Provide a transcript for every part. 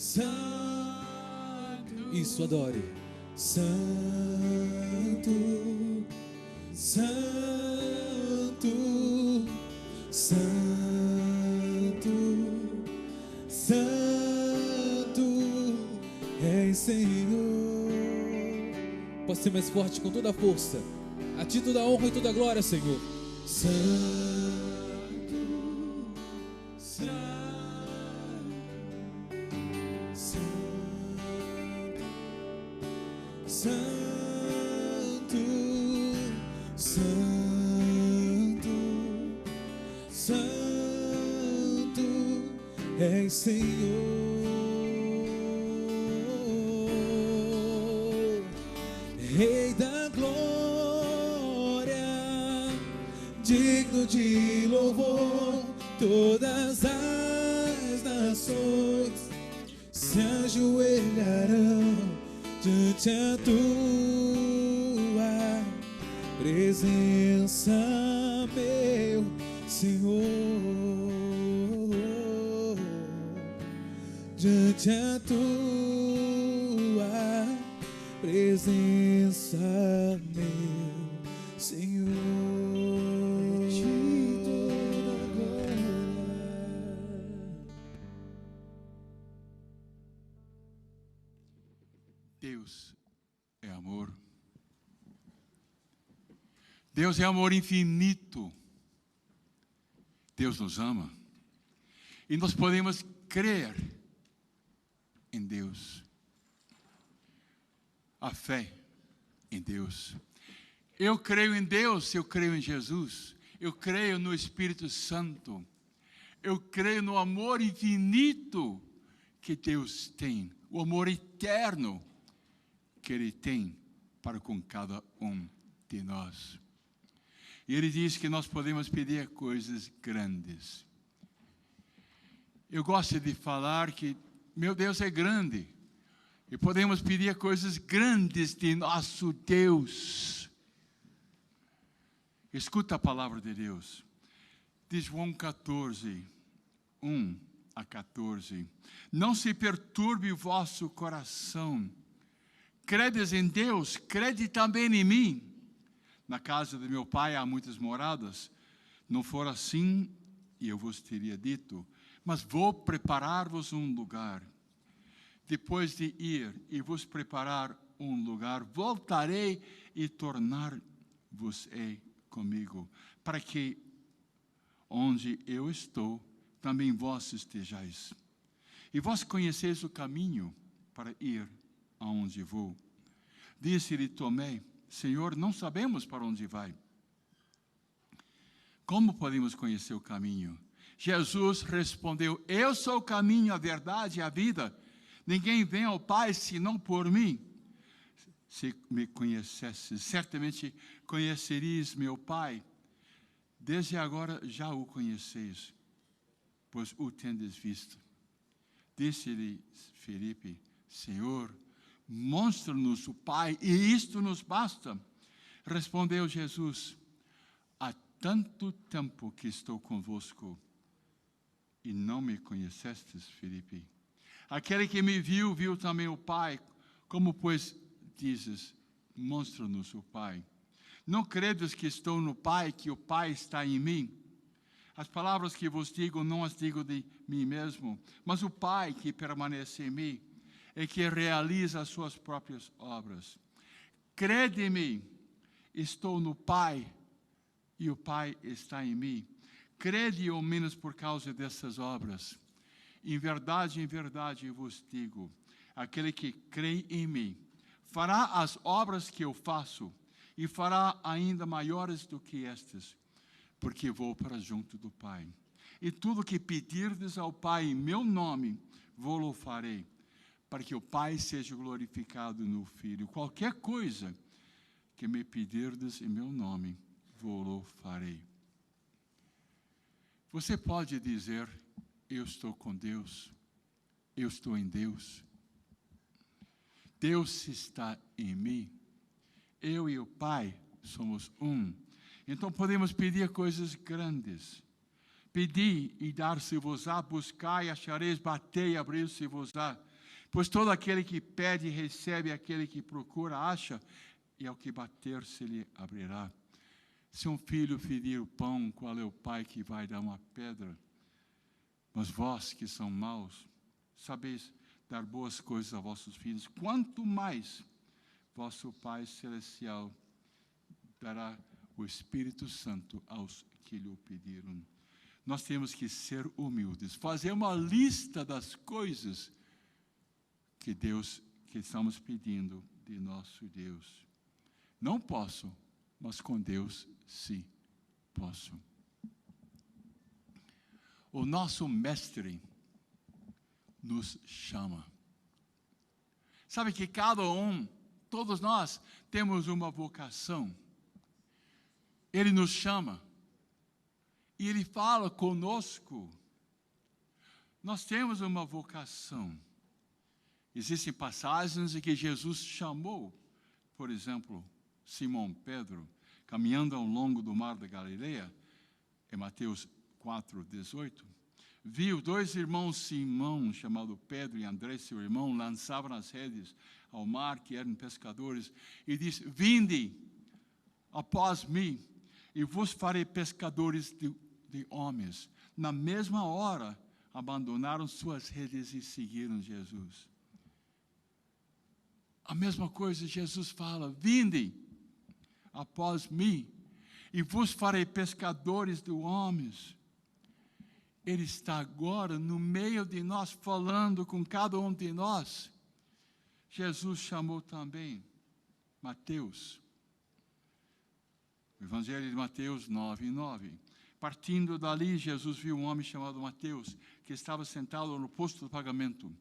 Santo. Isso, adore. Santo, Santo, Santo, Santo és Senhor. Pode ser mais forte com toda a força. A ti toda a honra e toda a glória, Senhor. Santo, Santo, Santo, Santo, Santo, Santo és Senhor. Rei da glória, digno de louvor, todas as nações se ajoelharão diante a tua presença, meu Senhor, diante a tua presença, meu Senhor. Deus é amor. Deus é amor infinito. Deus nos ama. E nós podemos crer em Deus. A fé em Deus. Eu creio em Deus, eu creio em Jesus. Eu creio no Espírito Santo. Eu creio no amor infinito que Deus tem. O amor eterno que Ele tem para com cada um de nós. E Ele diz que nós podemos pedir coisas grandes. Eu gosto de falar que meu Deus é grande. E podemos pedir coisas grandes de nosso Deus. Escuta a palavra de Deus. Diz João 14, 1 a 14. Não se perturbe o vosso coração. Credes em Deus, crede também em mim. Na casa de meu pai há muitas moradas. Não for assim, e eu vos teria dito, mas vou preparar-vos um lugar. Depois de ir e vos preparar um lugar, voltarei e tornar-vos-ei comigo, para que onde eu estou, também vós estejais. E vós conheceis o caminho para ir aonde vou. Disse-lhe Tomé, Senhor, não sabemos para onde vai. Como podemos conhecer o caminho? Jesus respondeu, eu sou o caminho, a verdade e a vida. Ninguém vem ao Pai senão por mim. Se me conhecesses, certamente conheceríeis meu Pai. Desde agora já o conheceis, pois o tendes visto. Disse-lhe Filipe, Senhor, mostra-nos o Pai, e isto nos basta. Respondeu Jesus, há tanto tempo que estou convosco, e não me conhecestes, Filipe. Aquele que me viu, viu também o Pai. Como, pois, dizes, mostra-nos o Pai. Não credes que estou no Pai, que o Pai está em mim? As palavras que vos digo, não as digo de mim mesmo, mas o Pai que permanece em mim, é que realiza as suas próprias obras. Crede em mim, estou no Pai, e o Pai está em mim. Crede ao menos por causa dessas obras. Em verdade vos digo, aquele que crê em mim, fará as obras que eu faço, e fará ainda maiores do que estas, porque vou para junto do Pai. E tudo que pedirdes ao Pai em meu nome, vou-lo farei, para que o Pai seja glorificado no Filho. Qualquer coisa que me pedirdes em meu nome, vou-lo farei. Você pode dizer, eu estou com Deus, eu estou em Deus. Deus está em mim. Eu e o Pai somos um. Então podemos pedir coisas grandes. Pedi e dar-se-vos-á, buscai e achareis, batei e abrir-se-vos-á. Pois todo aquele que pede, recebe, aquele que procura, acha, e ao que bater se lhe abrirá. Se um filho pedir o pão, qual é o pai que vai dar uma pedra? Mas vós que são maus, sabeis dar boas coisas a vossos filhos, quanto mais vosso Pai Celestial dará o Espírito Santo aos que lhe o pediram. Nós temos que ser humildes, fazer uma lista das coisas que estamos pedindo de nosso Deus. Não posso, mas com Deus sim posso. O nosso mestre nos chama. Sabe que todos nós temos uma vocação. Ele nos chama. E Ele fala conosco. Nós temos uma vocação. Existem passagens em que Jesus chamou, por exemplo, Simão Pedro, caminhando ao longo do mar da Galileia, em Mateus 4:18, viu 2 irmãos Simão, chamado Pedro e André, seu irmão, lançavam as redes ao mar, que eram pescadores, e disse: vinde após mim, e vos farei pescadores de homens. Na mesma hora, abandonaram suas redes e seguiram Jesus. A mesma coisa, Jesus fala: vinde após mim, e vos farei pescadores de homens. Ele está agora no meio de nós, falando com cada um de nós. Jesus chamou também Mateus. O Evangelho de Mateus 9:9. Partindo dali, Jesus viu um homem chamado Mateus, que estava sentado no posto de pagamento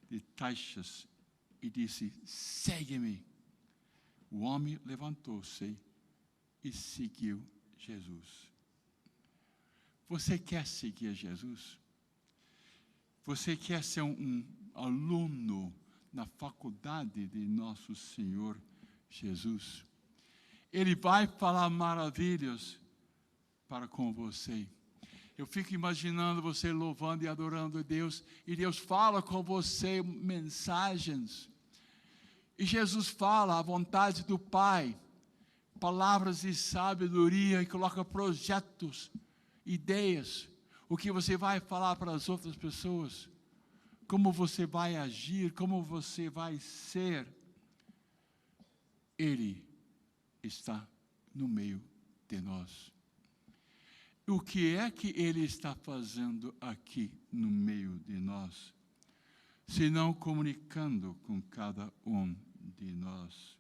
de taxas, e disse: segue-me. O homem levantou-se e seguiu Jesus. Você quer seguir Jesus? Você quer ser um aluno na faculdade de nosso Senhor Jesus? Ele vai falar maravilhas para com você. Eu fico imaginando você louvando e adorando a Deus, e Deus fala com você mensagens. E Jesus fala a vontade do Pai, palavras de sabedoria, e coloca projetos, ideias, o que você vai falar para as outras pessoas, como você vai agir, como você vai ser. Ele está no meio de nós. O que é que Ele está fazendo aqui no meio de nós, se não comunicando com cada um de nós?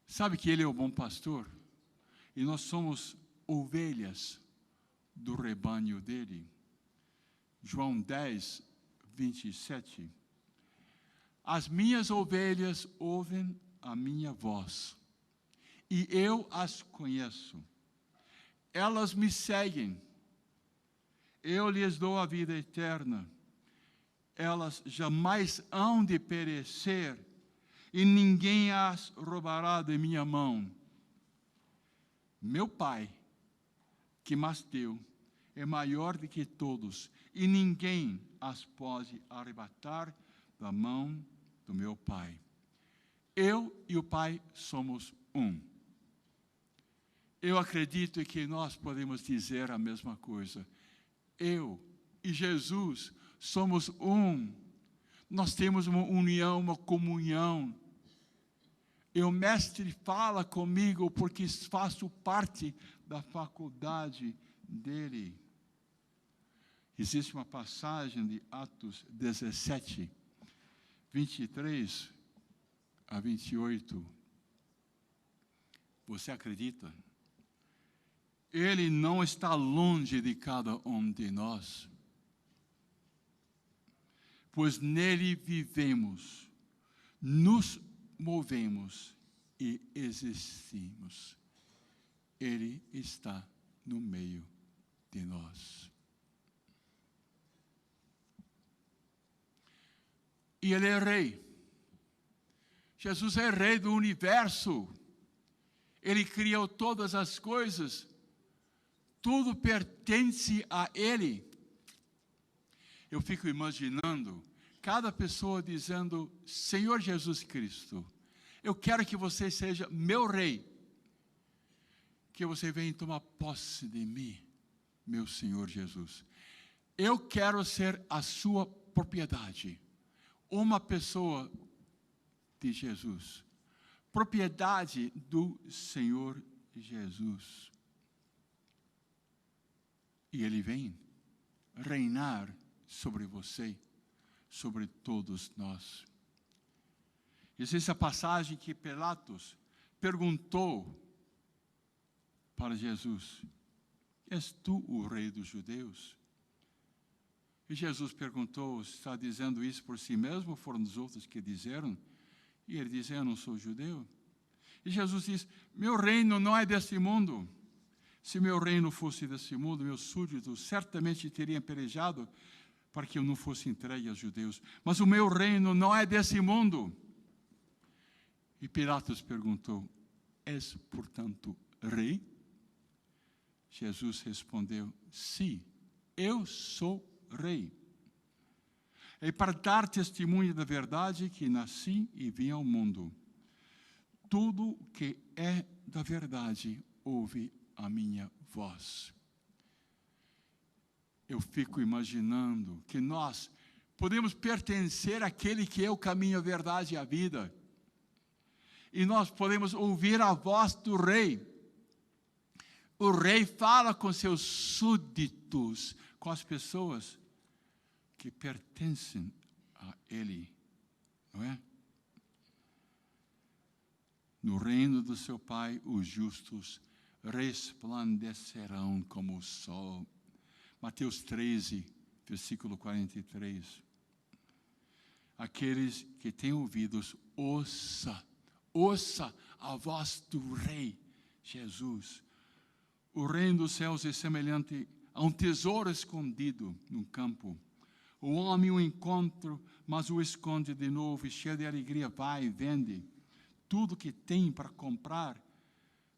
Sabe que Ele é o bom pastor, e nós somos ovelhas do rebanho dele. João 10:27. As minhas ovelhas ouvem a minha voz, e eu as conheço. Elas me seguem. Eu lhes dou a vida eterna. Elas jamais hão de perecer, e ninguém as roubará de minha mão. Meu Pai, que mas deu, é maior do que todos, e ninguém as pode arrebatar da mão do meu Pai. Eu e o Pai somos um. Eu acredito que nós podemos dizer a mesma coisa. Eu e Jesus somos um. Nós temos uma união, uma comunhão. E o Mestre fala comigo porque faço parte da faculdade dele. Existe uma passagem de Atos 17, 23 a 28. Você acredita? Ele não está longe de cada um de nós, pois nele vivemos, nos movemos e existimos. Ele está no meio de nós. E Ele é Rei. Jesus é Rei do universo. Ele criou todas as coisas. Tudo pertence a Ele. Eu fico imaginando cada pessoa dizendo: Senhor Jesus Cristo, eu quero que você seja meu rei, que você venha tomar posse de mim, meu Senhor Jesus. Eu quero ser a sua propriedade, uma pessoa de Jesus, propriedade do Senhor Jesus. E Ele vem reinar sobre você, sobre todos nós. Existe a passagem que Pilatos perguntou para Jesus: és tu o rei dos judeus? E Jesus perguntou: está dizendo isso por si mesmo ou foram os outros que disseram? E ele disse: eu não sou judeu. E Jesus diz: meu reino não é desse mundo. Se meu reino fosse desse mundo, meus súditos certamente teriam pelejado para que eu não fosse entregue aos judeus. Mas o meu reino não é desse mundo. E Pilatos perguntou: és, portanto, rei? Jesus respondeu: sim, eu sou rei. É para dar testemunho da verdade que nasci e vim ao mundo. Tudo que é da verdade ouve a minha voz. Eu fico imaginando que nós podemos pertencer àquele que é o caminho, a verdade e a vida. E nós podemos ouvir a voz do rei. O rei fala com seus súditos, com as pessoas que pertencem a ele, não é? No reino do seu Pai, os justos resplandecerão como o sol. Mateus 13, versículo 43. Aqueles que têm ouvidos, ouça a voz do Rei Jesus. O reino dos céus é semelhante a um tesouro escondido no campo. O homem o encontra, mas o esconde de novo, e cheio de alegria vai e vende tudo que tem para comprar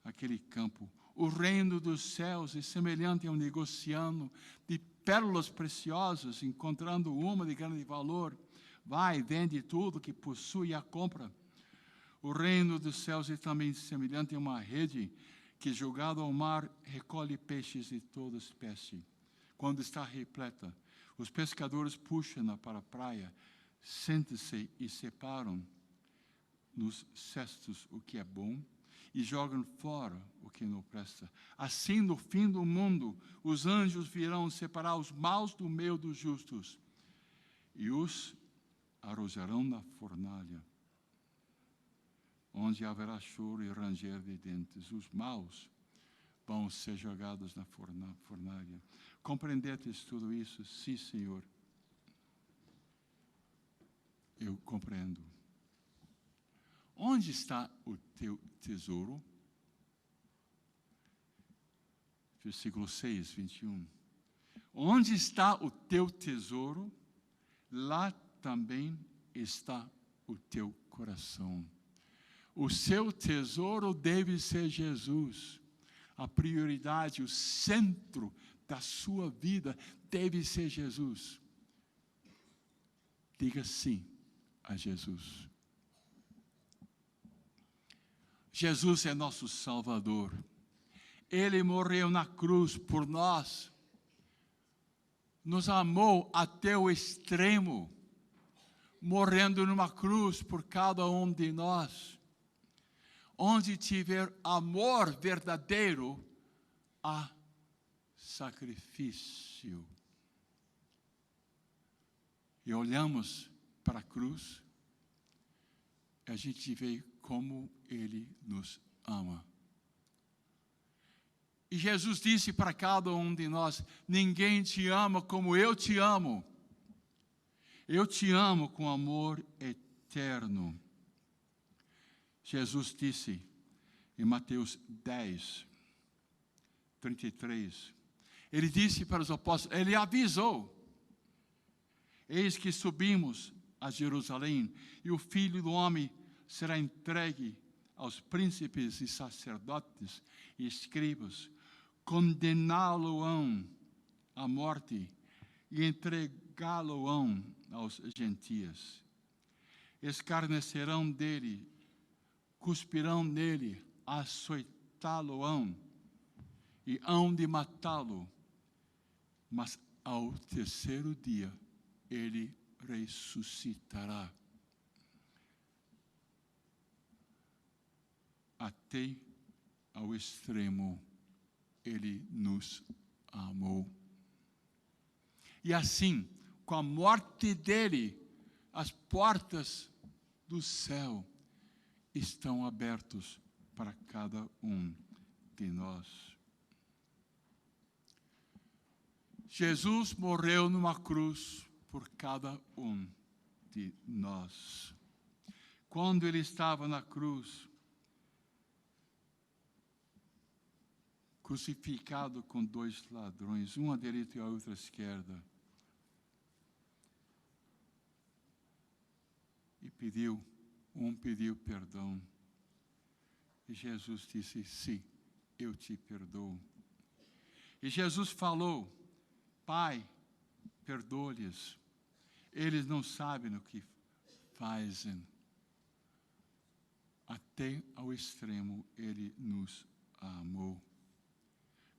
aquele campo. O reino dos céus é semelhante a um negociante de pérolas preciosas, encontrando uma de grande valor, vai e vende tudo que possui e a compra. O reino dos céus é também semelhante a uma rede que, jogada ao mar, recolhe peixes de toda espécie. Quando está repleta, os pescadores puxam-na para a praia, sentem-se e separam nos cestos o que é bom e jogam fora o que não presta. Assim, no fim do mundo, os anjos virão separar os maus do meio dos justos e os arrojarão na fornalha, onde haverá choro e ranger de dentes. Os maus vão ser jogados na fornalha. Compreendetes tudo isso? Sim, Senhor. Eu compreendo. Onde está o teu tesouro? Versículo 6, 21. Onde está o teu tesouro? Lá também está o teu coração. O seu tesouro deve ser Jesus. A prioridade, o centro da sua vida deve ser Jesus. Diga sim a Jesus. Jesus é nosso Salvador. Ele morreu na cruz por nós. Nos amou até o extremo, morrendo numa cruz por cada um de nós. Onde tiver amor verdadeiro, há sacrifício. E olhamos para a cruz, a gente vê como Ele nos ama. E Jesus disse para cada um de nós: ninguém te ama como eu te amo. Eu te amo com amor eterno. Jesus disse em Mateus 10, 33, Ele disse para os apóstolos, Ele avisou: eis que subimos a Jerusalém, e o Filho do Homem será entregue aos príncipes e sacerdotes e escribas, condená-lo-ão à morte e entregá-lo negá-lo-ão aos gentios. Escarnecerão dele, cuspirão nele, açoitá-lo-ão e hão de matá-lo. Mas ao terceiro dia ele ressuscitará. Até ao extremo ele nos amou. E assim, com a morte dele, as portas do céu estão abertas para cada um de nós. Jesus morreu numa cruz por cada um de nós. Quando ele estava na cruz, crucificado com 2 ladrões, um à direita e a outra à esquerda, e pediu perdão. E Jesus disse: sim, eu te perdoo. E Jesus falou: Pai, perdoa-lhes, eles não sabem o que fazem. Até ao extremo ele nos amou.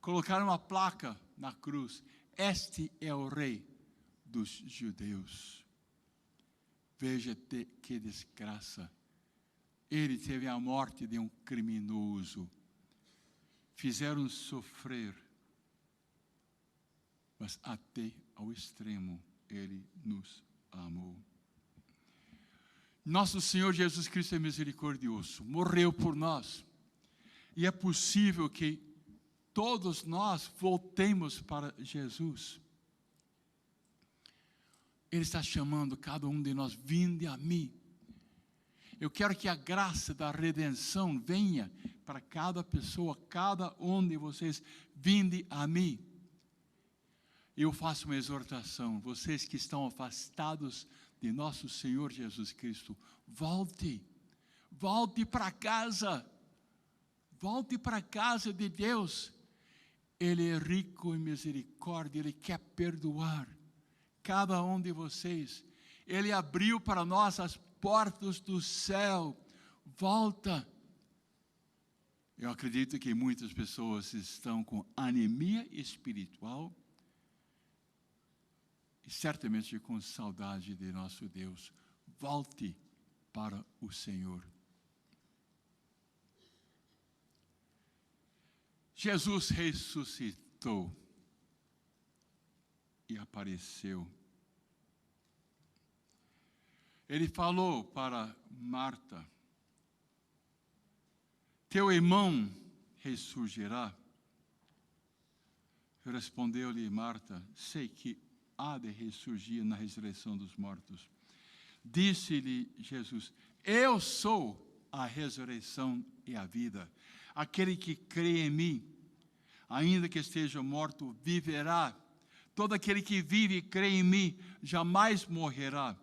Colocaram uma placa na cruz: este é o rei dos judeus. Veja que desgraça. Ele teve a morte de um criminoso. Fizeram sofrer. Mas até ao extremo ele nos amou. Nosso Senhor Jesus Cristo é misericordioso. Morreu por nós. E é possível que todos nós voltemos para Jesus. Ele está chamando cada um de nós: vinde a mim. Eu quero que a graça da redenção venha para cada pessoa, cada um de vocês. Vinde a mim. Eu faço uma exortação: vocês que estão afastados de nosso Senhor Jesus Cristo, volte para casa, volte para a casa de Deus. Ele é rico em misericórdia, Ele quer perdoar cada um de vocês. Ele abriu para nós as portas do céu. Volta. Eu acredito que muitas pessoas estão com anemia espiritual e certamente com saudade de nosso Deus. Volte para o Senhor. Jesus ressuscitou e apareceu. Ele falou para Marta: teu irmão ressurgirá. Respondeu-lhe Marta: sei que há de ressurgir na ressurreição dos mortos. Disse-lhe Jesus: eu sou a ressurreição e a vida. Aquele que crê em mim, ainda que esteja morto, viverá. Todo aquele que vive e crê em mim, jamais morrerá.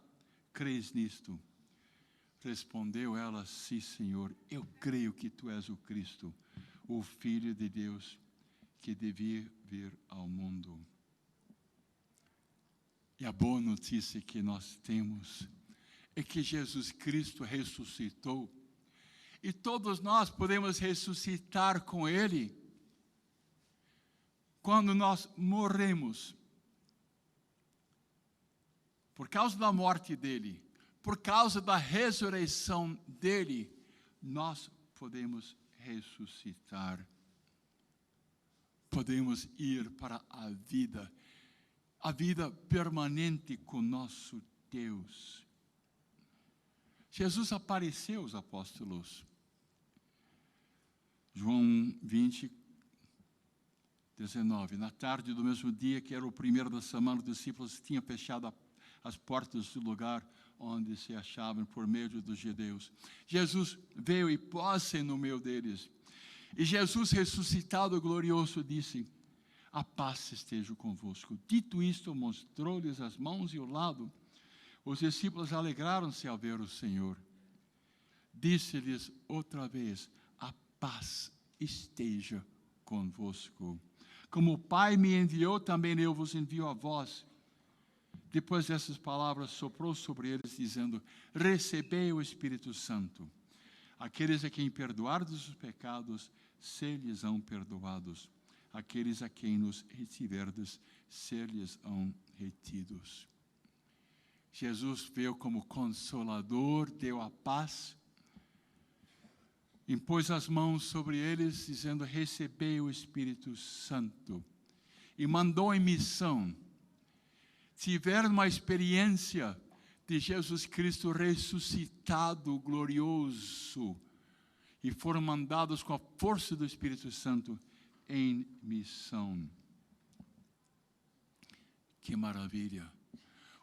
Crês nisto? Respondeu ela: sim, Senhor, eu creio que tu és o Cristo, o Filho de Deus, que devia vir ao mundo. E a boa notícia que nós temos é que Jesus Cristo ressuscitou. E todos nós podemos ressuscitar com Ele. Quando nós morremos, por causa da morte dEle, por causa da ressurreição dEle, nós podemos ressuscitar. Podemos ir para a vida permanente com nosso Deus. Jesus apareceu aos apóstolos. João 20, 19. Na tarde do mesmo dia, que era o primeiro da semana, os discípulos tinham fechado as portas do lugar onde se achavam por meio dos judeus. Jesus veio e pôs-se no meio deles. E Jesus, ressuscitado glorioso, disse: a paz esteja convosco. Dito isto, mostrou-lhes as mãos e o lado. Os discípulos alegraram-se ao ver o Senhor. Disse-lhes outra vez: a paz esteja convosco. Como o Pai me enviou, também eu vos envio a vós. Depois dessas palavras, soprou sobre eles, dizendo: recebei o Espírito Santo. Aqueles a quem perdoardes os pecados, ser-lhes-ão perdoados. Aqueles a quem nos retiverdes, ser-lhes-ão retidos. Jesus veio como Consolador, deu a paz, impôs as mãos sobre eles, dizendo: recebei o Espírito Santo. E mandou em missão. Tiveram uma experiência de Jesus Cristo ressuscitado, glorioso, e foram mandados com a força do Espírito Santo em missão. Que maravilha!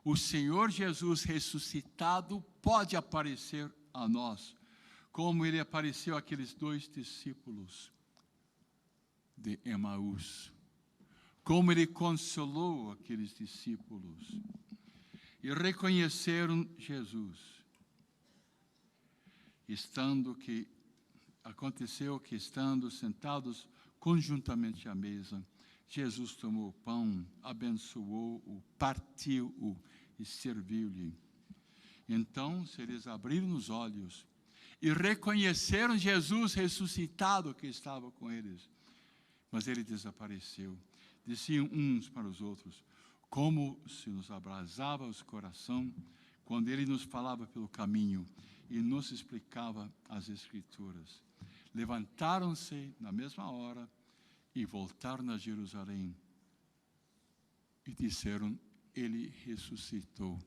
O Senhor Jesus ressuscitado pode aparecer a nós, como ele apareceu àqueles 2 discípulos de Emaús, como ele consolou aqueles discípulos e reconheceram Jesus. Aconteceu que, estando sentados conjuntamente à mesa, Jesus tomou o pão, abençoou-o, partiu-o e serviu-lhe. Então, eles abriram os olhos e reconheceram Jesus ressuscitado que estava com eles. Mas ele desapareceu. Diziam uns para os outros, como se nos abrasava o coração quando ele nos falava pelo caminho e nos explicava as Escrituras. Levantaram-se na mesma hora e voltaram a Jerusalém e disseram: ele ressuscitou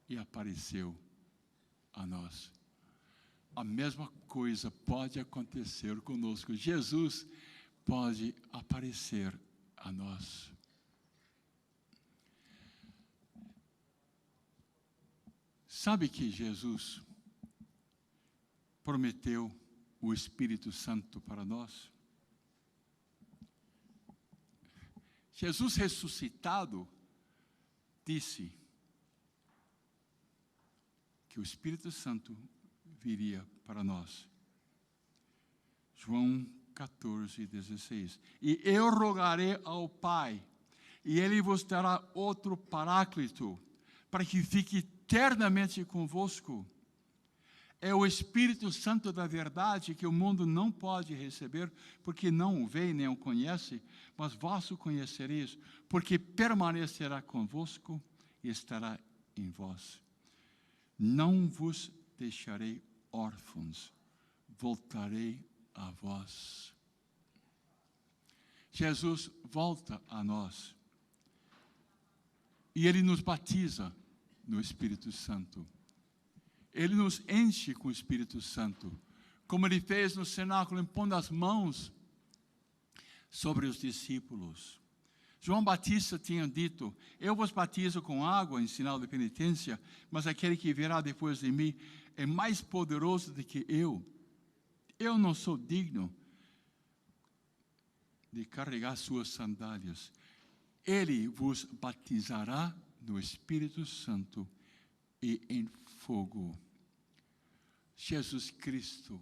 e apareceu a nós. A mesma coisa pode acontecer conosco. Jesus pode aparecer a nós. Sabe que Jesus prometeu o Espírito Santo para nós? Jesus ressuscitado disse que o Espírito Santo viria para nós. João 14:16. E eu rogarei ao Pai, e Ele vos dará outro Paráclito, para que fique eternamente convosco. É o Espírito Santo da verdade que o mundo não pode receber, porque não o vê nem o conhece, mas vós o conhecereis, porque permanecerá convosco e estará em vós. Não vos deixarei órfãos, voltarei a vós. Jesus volta a nós e Ele nos batiza no Espírito Santo. Ele nos enche com o Espírito Santo, como Ele fez no cenáculo, impondo as mãos sobre os discípulos. João Batista tinha dito: eu vos batizo com água em sinal de penitência, mas aquele que virá depois de mim é mais poderoso do que eu. Eu não sou digno de carregar suas sandálias. Ele vos batizará no Espírito Santo e em fogo. Jesus Cristo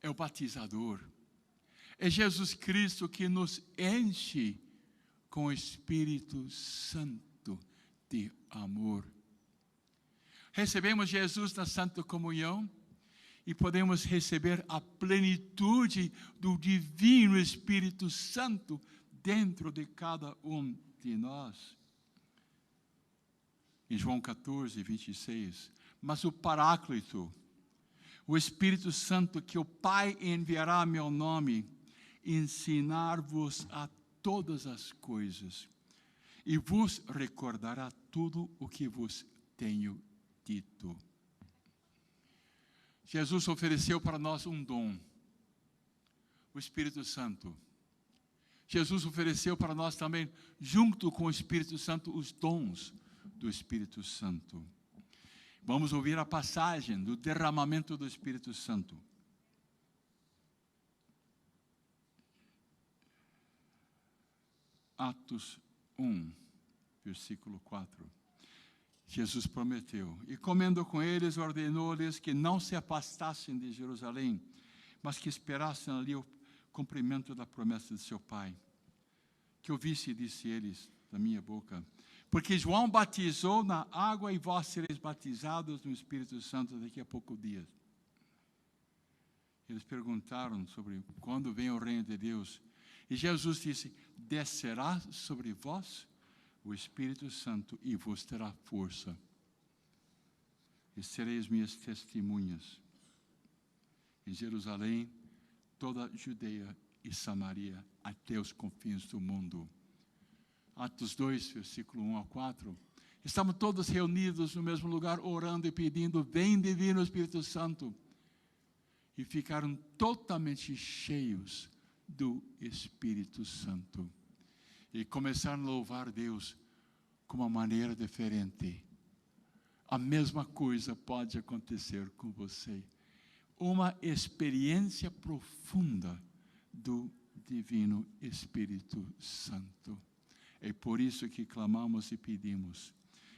é o batizador. É Jesus Cristo que nos enche com o Espírito Santo de amor. Recebemos Jesus na Santa Comunhão e podemos receber a plenitude do Divino Espírito Santo dentro de cada um de nós. Em João 14:26, mas o Paráclito, o Espírito Santo que o Pai enviará a meu nome, ensinar-vos a todas as coisas e vos recordará tudo o que vos tenho dito. Jesus ofereceu para nós um dom, o Espírito Santo. Jesus ofereceu para nós também, junto com o Espírito Santo, os dons do Espírito Santo. Vamos ouvir a passagem do derramamento do Espírito Santo. Atos 1, versículo 4. Jesus prometeu, e comendo com eles, ordenou-lhes que não se afastassem de Jerusalém, mas que esperassem ali o cumprimento da promessa de seu Pai. Que ouvisse, disse eles, da minha boca, Porque João batizou na água e vós sereis batizados no Espírito Santo daqui a poucos dias. Eles perguntaram sobre quando vem o reino de Deus. E Jesus disse: descerá sobre vós o Espírito Santo e vos terá força. E sereis minhas testemunhas em Jerusalém, toda a Judeia e Samaria, até os confins do mundo. Atos 2, versículo 1 a 4. Estavam todos reunidos no mesmo lugar, orando e pedindo: vem divino Espírito Santo. E ficaram totalmente cheios do Espírito Santo. E começaram a louvar Deus com uma maneira diferente. A mesma coisa pode acontecer com você. Uma experiência profunda do Divino Espírito Santo. É por isso que clamamos e pedimos: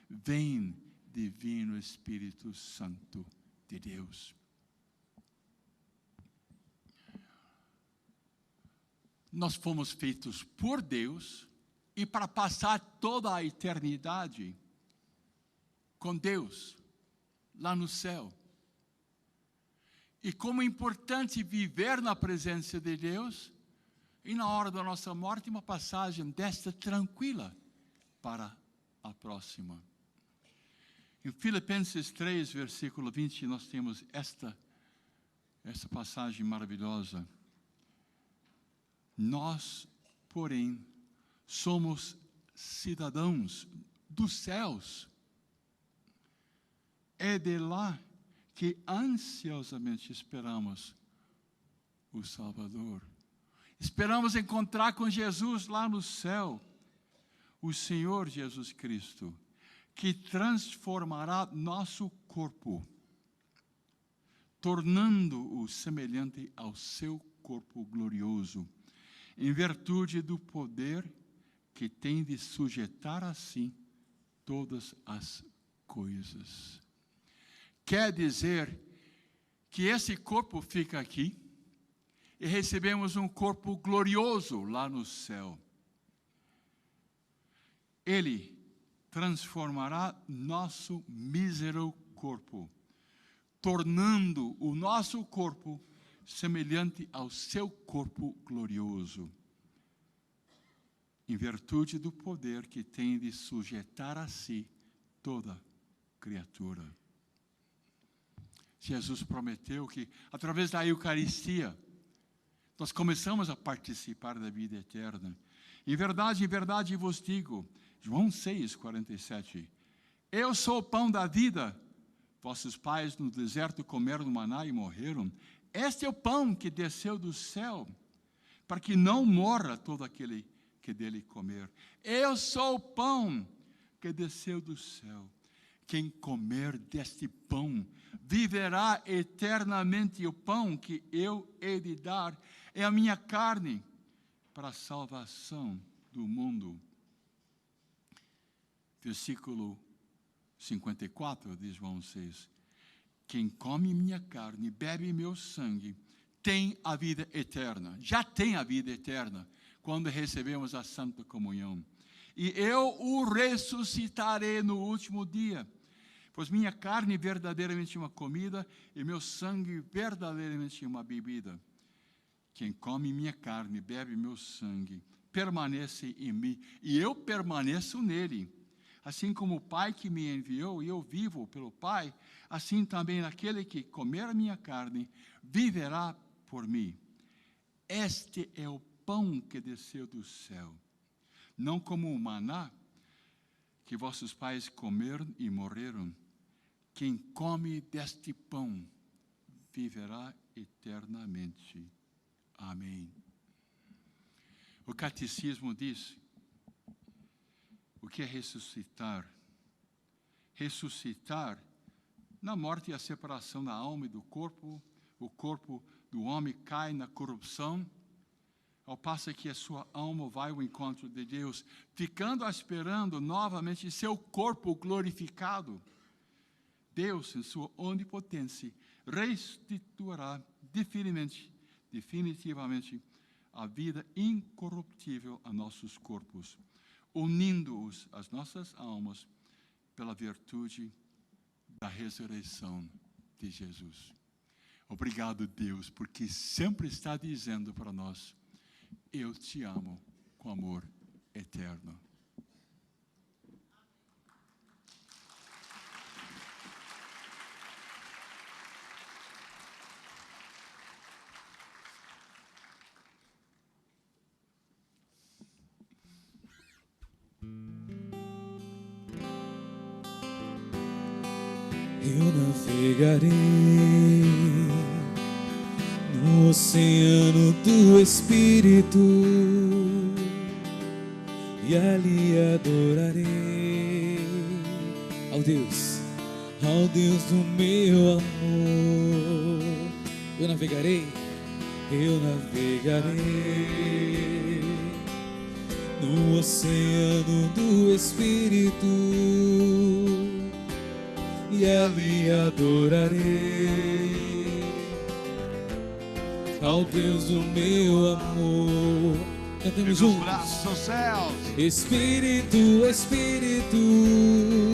vem, Divino Espírito Santo de Deus. Nós fomos feitos por Deus e para passar toda a eternidade com Deus, lá no céu. E como é importante viver na presença de Deus, e na hora da nossa morte, uma passagem desta tranquila para a próxima. Em Filipenses 3, versículo 20, nós temos esta passagem maravilhosa. Nós, porém, somos cidadãos dos céus. É de lá que ansiosamente esperamos o Salvador. Esperamos encontrar com Jesus lá no céu, o Senhor Jesus Cristo, que transformará nosso corpo, tornando-o semelhante ao seu corpo glorioso, em virtude do poder que tem de sujeitar a si todas as coisas. Quer dizer que esse corpo fica aqui e recebemos um corpo glorioso lá no céu. Ele transformará nosso mísero corpo, tornando o nosso corpo semelhante ao seu corpo glorioso, em virtude do poder que tem de sujeitar a si toda criatura. Jesus prometeu que, através da Eucaristia, nós começamos a participar da vida eterna. Em verdade vos digo, João 6, 47, eu sou o pão da vida. Vossos pais no deserto comeram maná e morreram. Este é o pão que desceu do céu, para que não morra todo aquele que dele comer. Eu sou o pão que desceu do céu. Quem comer deste pão viverá eternamente. O pão que eu hei de dar é a minha carne para a salvação do mundo. Versículo 54 de João 6. Quem come minha carne e bebe meu sangue tem a vida eterna. Já tem a vida eterna quando recebemos a Santa Comunhão. E eu o ressuscitarei no último dia. Pois minha carne é verdadeiramente uma comida e meu sangue verdadeiramente uma bebida. Quem come minha carne e bebe meu sangue permanece em mim e eu permaneço nele. Assim como o Pai que me enviou e eu vivo pelo Pai, assim também aquele que comer a minha carne viverá por mim. Este é o pão que desceu do céu, não como o maná que vossos pais comeram e morreram. Quem come deste pão viverá eternamente. Amém. O catecismo diz: o que é ressuscitar? Ressuscitar, na morte e a separação da alma e do corpo, o corpo do homem cai na corrupção, ao passo que a sua alma vai ao encontro de Deus, ficando esperando novamente seu corpo glorificado. Deus, em sua onipotência, restituirá definitivamente a vida incorruptível a nossos corpos. unindo-os, as nossas almas, pela virtude da ressurreição de Jesus. Obrigado, Deus, porque sempre está dizendo para nós: eu te amo com amor eterno. Eu navegarei no oceano do Espírito e ali adorarei ao Deus do meu amor. Eu navegarei no oceano do Espírito e ali adorarei ao Deus do meu amor. Cantemos juntos. Braços aos céus. Espírito, Espírito,